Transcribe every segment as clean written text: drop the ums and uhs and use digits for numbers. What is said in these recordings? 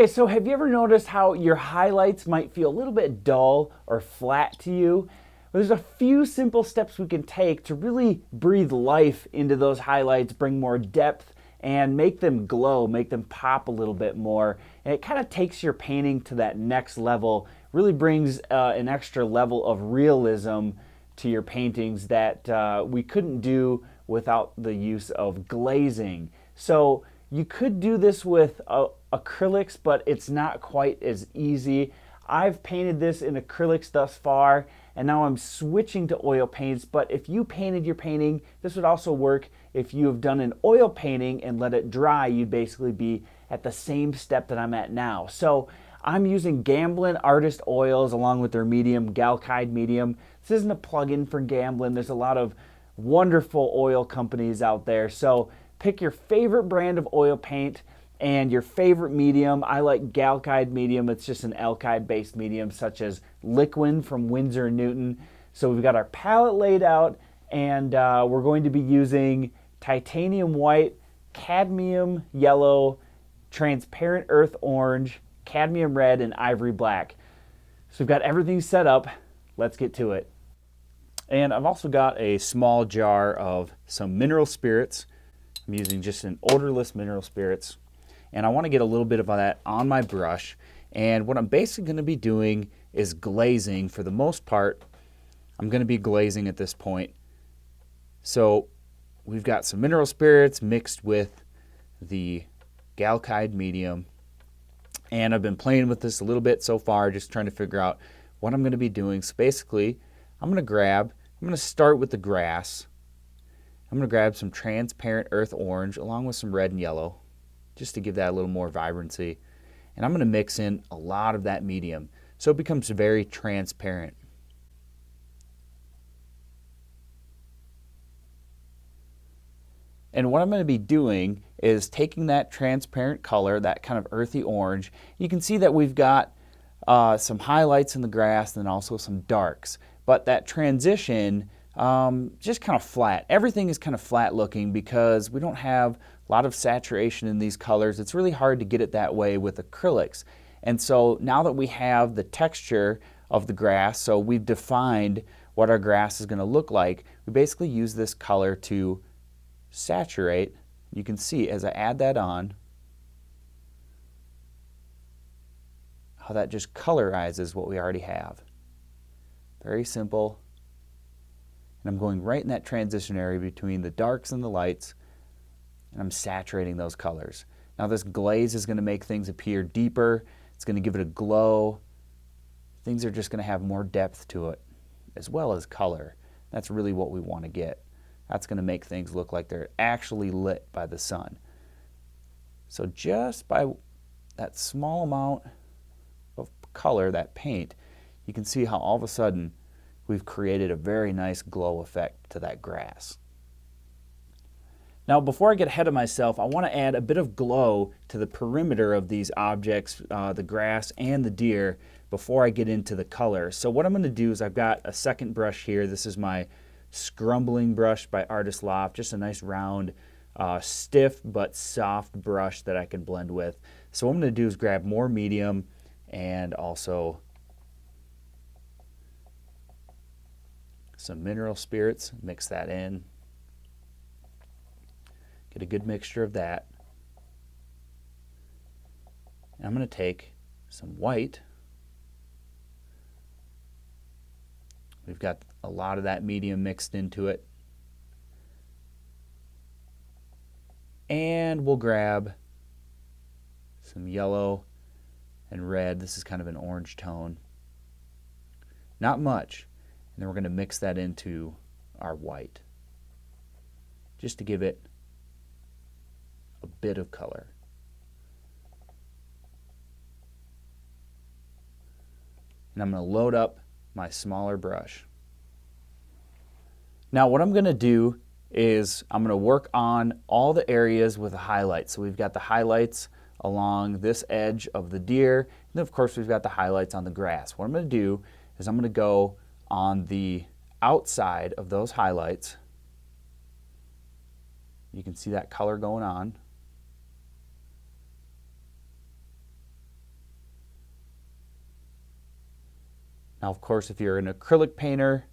Okay, so have you ever noticed how your highlights might feel a little bit dull or flat to you? Well, there's a few simple steps we can take to really breathe life into those highlights, bring more depth, and make them glow, make them pop a little bit more. And it kind of takes your painting to that next level, really brings an extra level of realism to your paintings that we couldn't do without the use of glazing. So you could do this with acrylics, but it's not quite as easy. I've painted this in acrylics thus far, and now I'm switching to oil paints. But if you painted your painting, this would also work. If you have done an oil painting and let it dry, you'd basically be at the same step that I'm at now. So I'm using Gamblin Artist Oils along with their medium, Galkide medium. This isn't a plug-in for Gamblin. There's a lot of wonderful oil companies out there. So pick your favorite brand of oil paint and your favorite medium. I like Galkide medium. It's just an alkyd based medium, such as Liquin from Winsor & Newton. So we've got our palette laid out, and we're going to be using titanium white, cadmium yellow, transparent earth orange, cadmium red, and ivory black. So we've got everything set up. Let's get to it. And I've also got a small jar of some mineral spirits. I'm using just an odorless mineral spirits. And I want to get a little bit of that on my brush. And what I'm basically going to be doing is glazing. For the most part, I'm going to be glazing at this point. So we've got some mineral spirits mixed with the Galkide medium. And I've been playing with this a little bit so far, just trying to figure out what I'm going to be doing. So basically, I'm going to start with the grass. I'm going to grab some transparent earth orange along with some red and yellow, just to give that a little more vibrancy. And I'm going to mix in a lot of that medium so it becomes very transparent. And what I'm going to be doing is taking that transparent color, that kind of earthy orange. You can see that we've got some highlights in the grass and also some darks. But that transition, just kind of flat. Everything is kind of flat looking because we don't have a lot of saturation in these colors. It's really hard to get it that way with acrylics. And so now that we have the texture of the grass, so we've defined what our grass is going to look like, we basically use this color to saturate. You can see as I add that on, how that just colorizes what we already have. Very simple. And I'm going right in that transition area between the darks and the lights, and I'm saturating those colors. Now this glaze is going to make things appear deeper. It's going to give it a glow. Things are just going to have more depth to it, as well as color. That's really what we want to get. That's going to make things look like they're actually lit by the sun. So just by that small amount of color, that paint, you can see how all of a sudden we've created a very nice glow effect to that grass. Now, before I get ahead of myself, I want to add a bit of glow to the perimeter of these objects, the grass and the deer, before I get into the color. So what I'm going to do is I've got a second brush here. This is my Scrumbling brush by Artist Loft, just a nice round, stiff but soft brush that I can blend with. So what I'm going to do is grab more medium and also some mineral spirits, mix that in. Get a good mixture of that. And I'm going to take some white. We've got a lot of that medium mixed into it. And we'll grab some yellow and red. This is kind of an orange tone. Not much. And then we're going to mix that into our white, just to give it a bit of color. And I'm going to load up my smaller brush. Now what I'm going to do is I'm going to work on all the areas with a highlight. So we've got the highlights along this edge of the deer, and then of course we've got the highlights on the grass. What I'm going to do is I'm going to go on the outside of those highlights. You can see that color going on. Now, of course, if you're an acrylic painter,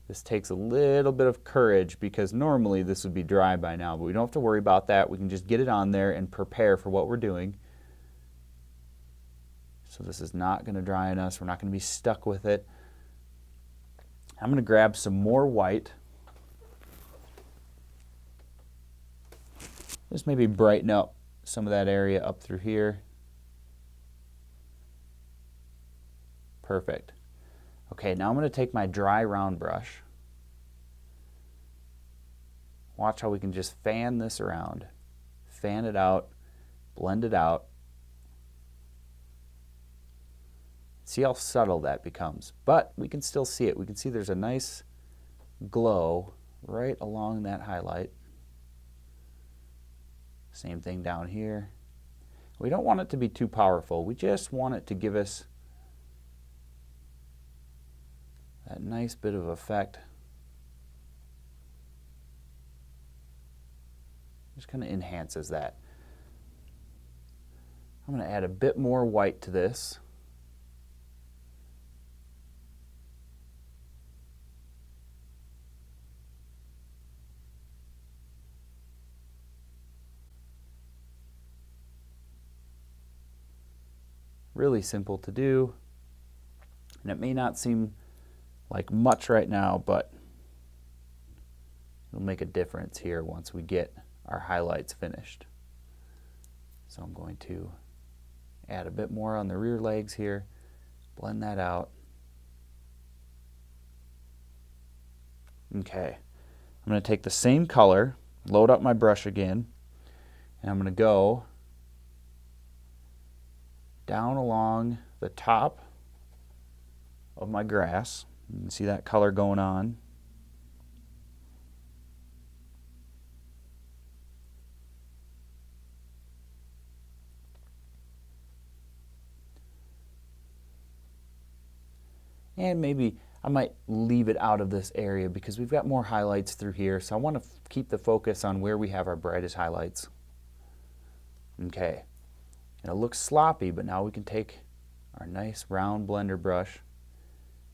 this takes a little bit of courage because normally this would be dry by now, but we don't have to worry about that. We can just get it on there and prepare for what we're doing. So this is not going to dry on us. We're not going to be stuck with it. I'm going to grab some more white. Just maybe brighten up some of that area up through here. Perfect. Okay, now I'm going to take my dry round brush. Watch how we can just fan this around. Fan it out, blend it out. See how subtle that becomes, but we can still see it. We can see there's a nice glow right along that highlight. Same thing down here. We don't want it to be too powerful. We just want it to give us that nice bit of effect. Just kind of enhances that. I'm going to add a bit more white to this. Really simple to do, and it may not seem like much right now, but it'll make a difference here once we get our highlights finished. So I'm going to add a bit more on the rear legs here, blend that out. Okay, I'm going to take the same color, load up my brush again, and I'm going to go down along the top of my grass. You can see that color going on. And maybe I might leave it out of this area because we've got more highlights through here, so I want to keep the focus on where we have our brightest highlights. Okay. And it looks sloppy, but now we can take our nice round blender brush,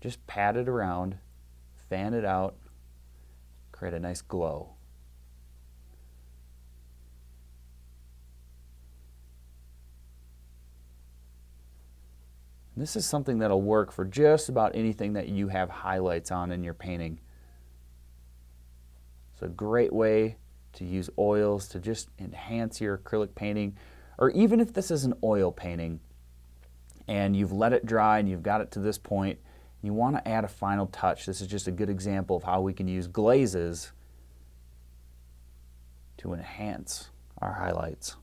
just pat it around, fan it out, create a nice glow. And this is something that'll work for just about anything that you have highlights on in your painting. It's a great way to use oils to just enhance your acrylic painting. Or even if this is an oil painting and you've let it dry and you've got it to this point, you want to add a final touch. This is just a good example of how we can use glazes to enhance our highlights.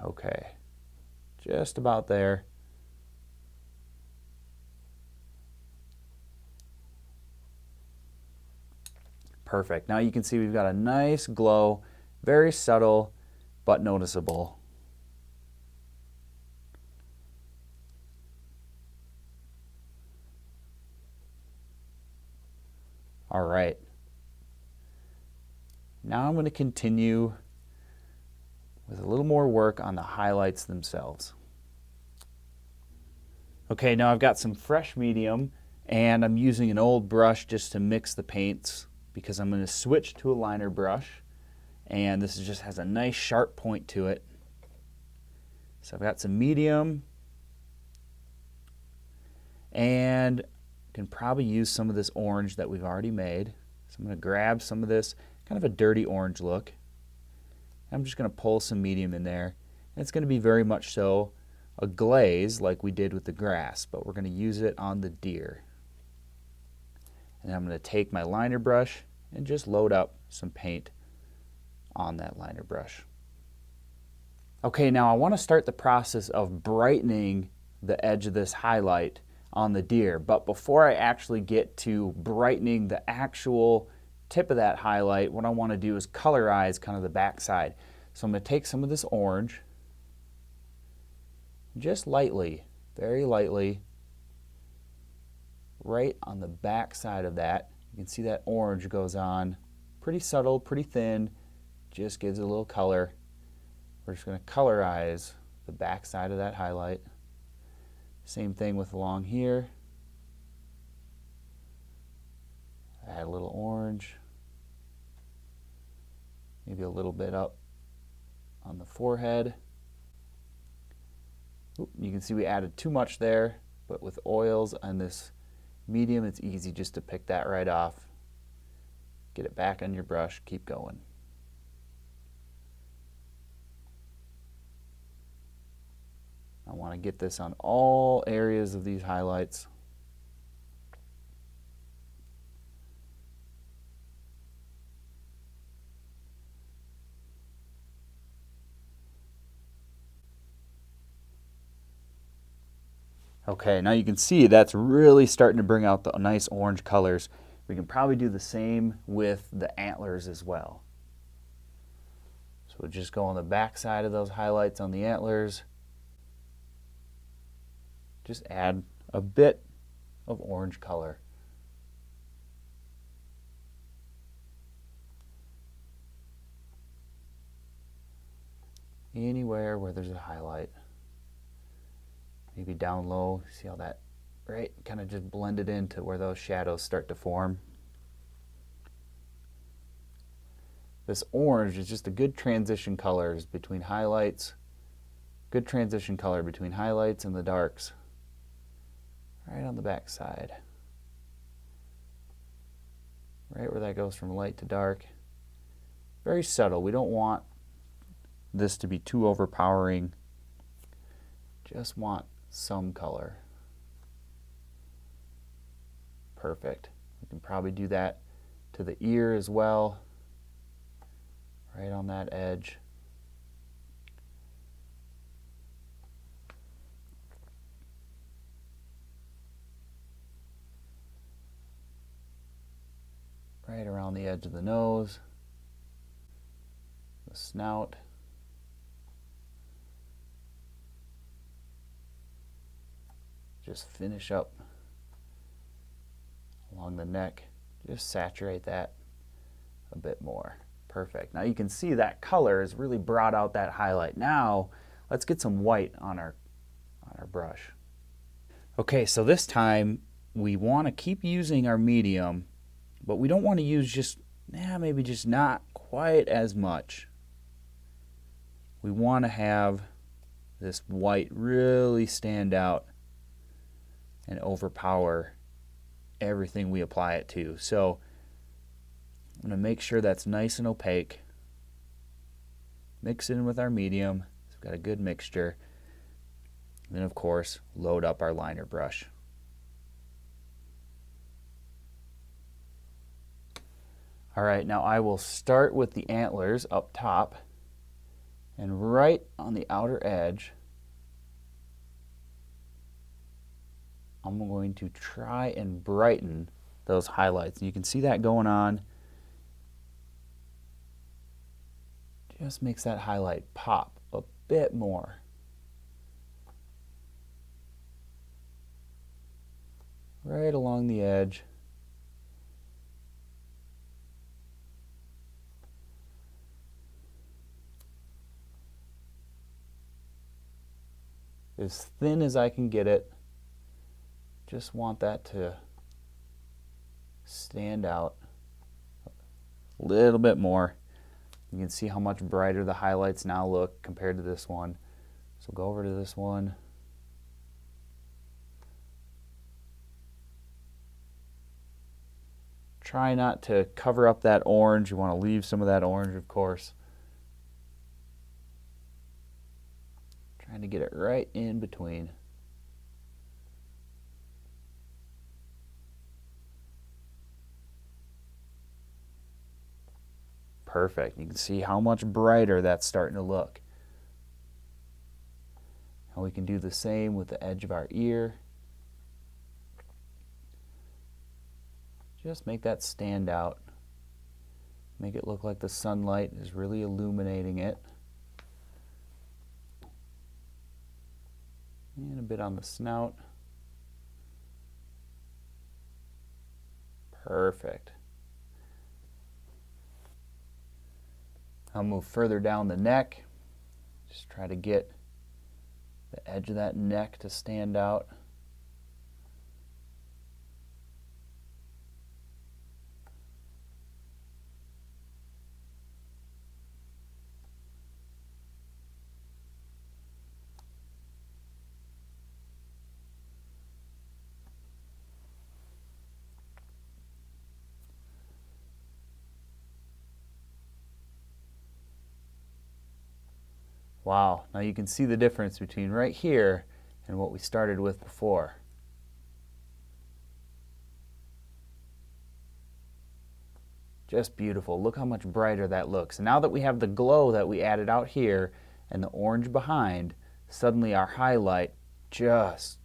Okay, just about there. Perfect. Now you can see we've got a nice glow, very subtle but noticeable. All right. Now I'm going to continue with a little more work on the highlights themselves. Okay, now I've got some fresh medium and I'm using an old brush just to mix the paints because I'm going to switch to a liner brush, and this just has a nice sharp point to it. So I've got some medium and can probably use some of this orange that we've already made. So I'm going to grab some of this kind of a dirty orange look. I'm just going to pull some medium in there, and it's going to be very much so a glaze like we did with the grass, but we're going to use it on the deer. And I'm going to take my liner brush and just load up some paint on that liner brush. Okay, now I want to start the process of brightening the edge of this highlight on the deer, but before I actually get to brightening the actual tip of that highlight, what I want to do is colorize kind of the back side. So I'm going to take some of this orange, just lightly, very lightly, right on the back side of that. You can see that orange goes on. Pretty subtle, pretty thin, just gives it a little color. We're just going to colorize the back side of that highlight. Same thing with along here. Add a little orange. Maybe a little bit up on the forehead. Oop, you can see we added too much there, but with oils on this medium, it's easy just to pick that right off. Get it back on your brush, keep going. I want to get this on all areas of these highlights. Okay, now you can see that's really starting to bring out the nice orange colors. We can probably do the same with the antlers as well. So we'll just go on the back side of those highlights on the antlers. Just add a bit of orange color. Anywhere where there's a highlight. Maybe down low, see how that, right, kind of just blended into where those shadows start to form. This orange is just a good transition colors between highlights. Good transition color between highlights and the darks. Right on the back side. Right where that goes from light to dark. Very subtle. We don't want this to be too overpowering. Just want some color. Perfect. We can probably do that to the ear as well. Right on that edge. Right around the edge of the nose. The snout. Just finish up along the neck. Just saturate that a bit more. Perfect. Now you can see that color has really brought out that highlight. Now let's get some white on our brush. Okay, so this time we want to keep using our medium, but we don't want to use just, maybe just not quite as much. We want to have this white really stand out and overpower everything we apply it to. So I'm going to make sure that's nice and opaque. Mix it in with our medium. So we've got a good mixture. And then of course, load up our liner brush. All right, now I will start with the antlers up top, and right on the outer edge, I'm going to try and brighten those highlights. You can see that going on. Just makes that highlight pop a bit more. Right along the edge. As thin as I can get it. Just want that to stand out a little bit more. You can see how much brighter the highlights now look compared to this one. So go over to this one. Try not to cover up that orange. You want to leave some of that orange, of course. Trying to get it right in between. Perfect. You can see how much brighter that's starting to look. And we can do the same with the edge of our ear. Just make that stand out. Make it look like the sunlight is really illuminating it. bit on the snout. Perfect. I'll move further down the neck. Just try to get the edge of that neck to stand out. Wow, now you can see the difference between right here and what we started with before. Just beautiful. Look how much brighter that looks. And now that we have the glow that we added out here and the orange behind, suddenly our highlight just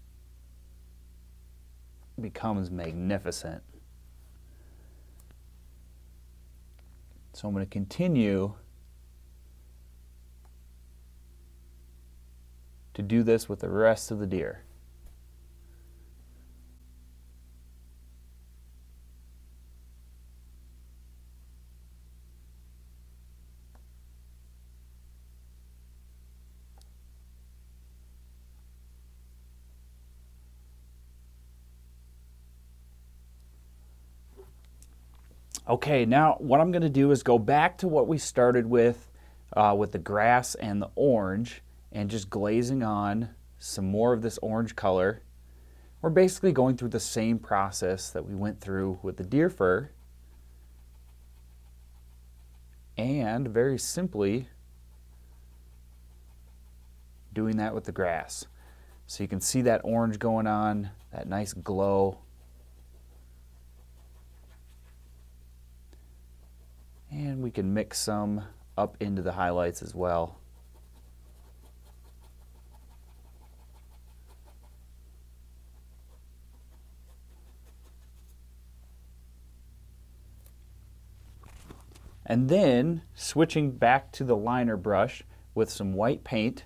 becomes magnificent. So I'm going to continue to do this with the rest of the deer. Okay, now what I'm going to do is go back to what we started with the grass and the orange, and just glazing on some more of this orange color. We're basically going through the same process that we went through with the deer fur, and very simply doing that with the grass. So you can see that orange going on, that nice glow. And we can mix some up into the highlights as well. And then switching back to the liner brush with some white paint.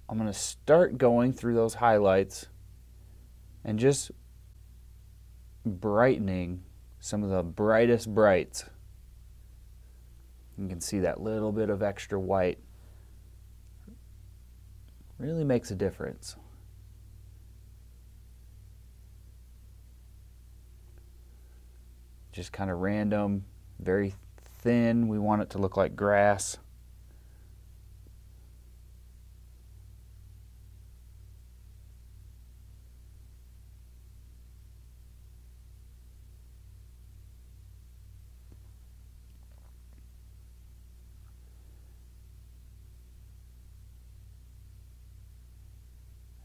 I'm going to start going through those highlights and just brightening some of the brightest brights. You can see that little bit of extra white really makes a difference. Just kind of random, very thin. We want it to look like grass.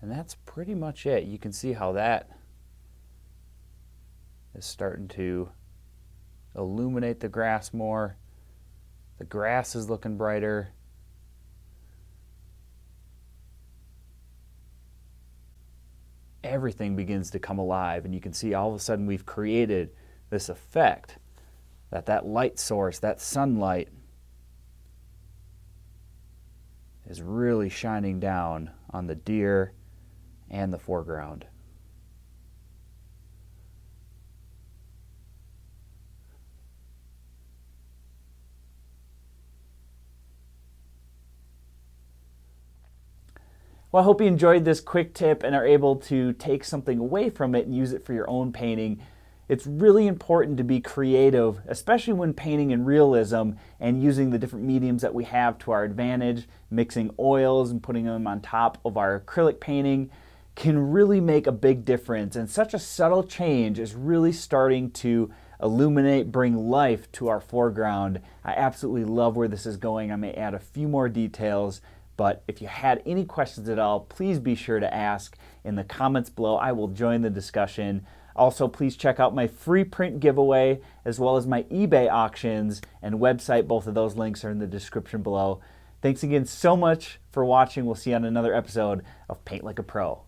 And that's pretty much it. You can see how that is starting to illuminate the grass more. The grass is looking brighter. Everything begins to come alive, and you can see all of a sudden we've created this effect that light source, that sunlight, is really shining down on the deer and the foreground. Well, I hope you enjoyed this quick tip and are able to take something away from it and use it for your own painting. It's really important to be creative, especially when painting in realism and using the different mediums that we have to our advantage. Mixing oils and putting them on top of our acrylic painting can really make a big difference, and such a subtle change is really starting to illuminate, bring life to our foreground. I absolutely love where this is going. I may add a few more details, but if you had any questions at all, please be sure to ask in the comments below. I will join the discussion. Also, please check out my free print giveaway as well as my eBay auctions and website. Both of those links are in the description below. Thanks again so much for watching. We'll see you on another episode of Paint Like a Pro.